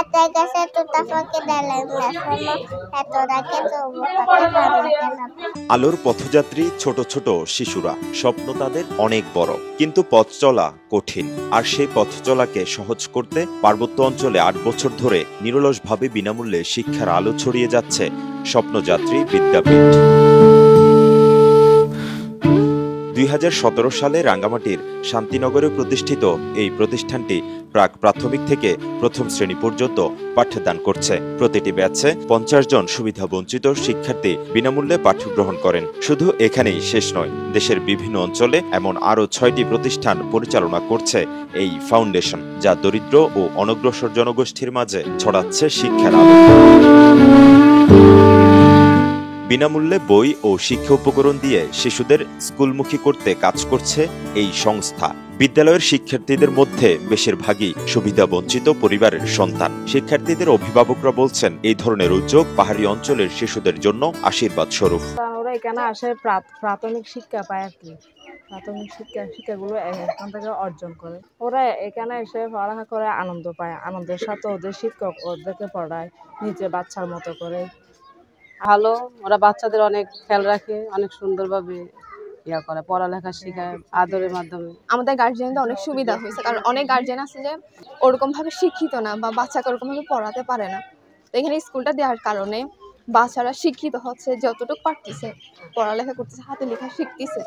Até que se tu tá falando dela, é toda que tu আলোর পথযাত্রী ছোট ছোট শিশুরা, স্বপ্ন তাদের অনেক বড়, কিন্তু পথ চলা কঠিন। আর সেই পথ চলাকে সহজ করতে পার্বত্য অঞ্চলে ৮ বছর ধরে নিরলসভাবে বিনামূল্যে শিক্ষার আলো ছড়িয়ে যাচ্ছে স্বপ্নযাত্রী বিদ্যাপীঠ। ২০১৭ সালে রাঙ্গামাটির শান্তিনগরে প্রতিষ্ঠিত এই প্রতিষ্ঠানটি প্রাক প্রাথমিক থেকে প্রথম শ্রেণী পর্যন্ত পাঠ্যদান করছে। প্রতিটি ব্যাচে ৫০ জন সুবিধাবঞ্চিত শিক্ষার্থী বিনামূল্যে পাঠ্যগ্রহণ করেন। শুধু এখানেই শেষ নয়, দেশের বিভিন্ন অঞ্চলে এমন আরও ৬টি প্রতিষ্ঠান পরিচালনা করছে এই ফাউন্ডেশন, যা দরিদ্র ও অনগ্রসর জনগোষ্ঠীর মাঝে ছড়াচ্ছে শিক্ষার আলো। বিনামূল্যে বই ও শিক্ষা উপকরণ দিয়ে শিশুদের স্কুলমুখী করতে কাজ করছে এই সংস্থা। বিদ্যালয়ের শিক্ষার্থীদের মধ্যে বেশিরভাগই সুবিধাবঞ্চিত পরিবারের সন্তান। শিক্ষার্থীদের অভিভাবকরা বলছেন, এই ধরনের উদ্যোগ পাহাড়ি অঞ্চলের শিশুদের জন্য আশীর্বাদ স্বরূপ। ওরা এখানে আসে প্রাথমিক শিক্ষা পায় আর কি, প্রাথমিক শিক্ষাগুলো এখান থেকে অর্জন করে। ওরা এখানে এসে পড়ালেখা করে আনন্দ পায়, আনন্দের সাথে ওদের শিক্ষক ওদেরকে পড়ায় নিজের বাচ্চার মতো করে। ভালো, ওরা বাচ্চাদের অনেক খেয়াল রাখে, অনেক সুন্দরভাবে করে পড়ালেখা শেখায় আদরের মাধ্যমে। আমাদের গার্জিয়ানদের অনেক সুবিধা হয়েছে, কারণ অনেক গার্জিয়ান আছে যে ওরকম ভাবে শিক্ষিত না বা বাচ্চাকে ওরকম ভাবে পড়াতে পারে না। তো এখানে স্কুলটা দেওয়ার কারণে বাচ্চারা শিক্ষিত হচ্ছে, যতটুকু পারতেছে পড়ালেখা করতেছে, হাতে লেখা শিখতেছে।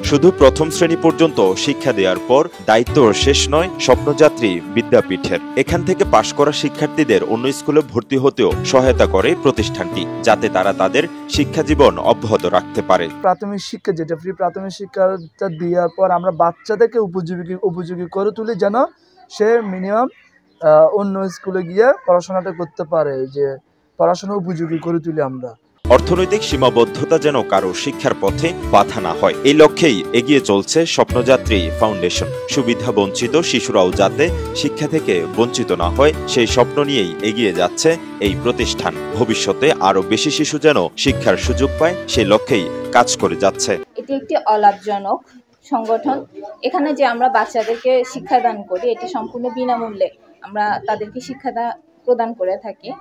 শুধু প্রথম শ্রেণী পর্যন্ত শিক্ষা দেওয়ার পর দায়িত্ব শেষ নয় স্বপ্নযাত্রী বিদ্যাপীঠের। এখান থেকে পাশ করা শিক্ষার্থীদের অন্য স্কুলে ভর্তি হতেও সহায়তা করে প্রতিষ্ঠানটি, যাতে তারা তাদের শিক্ষা জীবন অব্যাহত রাখতে পারে। প্রাথমিক শিক্ষা যেটা ফ্রি প্রাথমিক শিক্ষাটা দেওয়ার পর আমরা বাচ্চাদেরকে উপযোগী করে তুলি, যেন সে মিনিমাম অন্য স্কুলে গিয়ে পড়াশোনাটা করতে পারে, যে পড়াশোনা উপযোগী করে তুলি আমরা। অর্থনৈতিক সীমাবদ্ধতা যেন কারো শিক্ষার পথে বাধা না হয়, এই লক্ষ্যেই এগিয়ে চলছে স্বপ্নযাত্রী ফাউন্ডেশন। সুবিধা বঞ্চিত শিশুরাও যাতে শিক্ষা থেকে বঞ্চিত না হয়, সেই স্বপ্ন নিয়েই এগিয়ে যাচ্ছে এই প্রতিষ্ঠান। ভবিষ্যতে আরো বেশি শিশু যেন শিক্ষার সুযোগ পায়, সেই লক্ষ্যেই কাজ করে যাচ্ছে। এটি একটি অলাভজনক সংগঠন। এখানে যে আমরা বাচ্চাদেরকে শিক্ষাদান করি, এটি সম্পূর্ণ বিনামূল্যে আমরা তাদেরকে শিক্ষা প্রদান করে থাকি।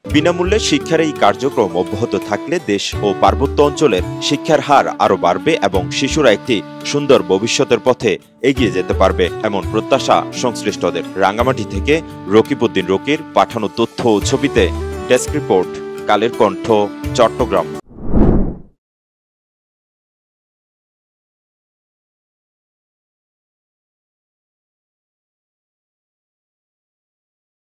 বিনামূল্যে শিক্ষার এই কার্যক্রম অব্যাহত থাকলে দেশ ও পার্বত্য অঞ্চলের শিক্ষার হার আরো বাড়বে এবং শিশুরা একটি সুন্দর ভবিষ্যতের পথে এগিয়ে যেতে পারবে, এমন প্রত্যাশা সংশ্লিষ্টদের। রাঙ্গামাটি থেকে রকিবউদ্দিন রকির পাঠানো তথ্য ও ছবিতে ডেস্ক রিপোর্ট, কালের কণ্ঠ, চট্টগ্রাম।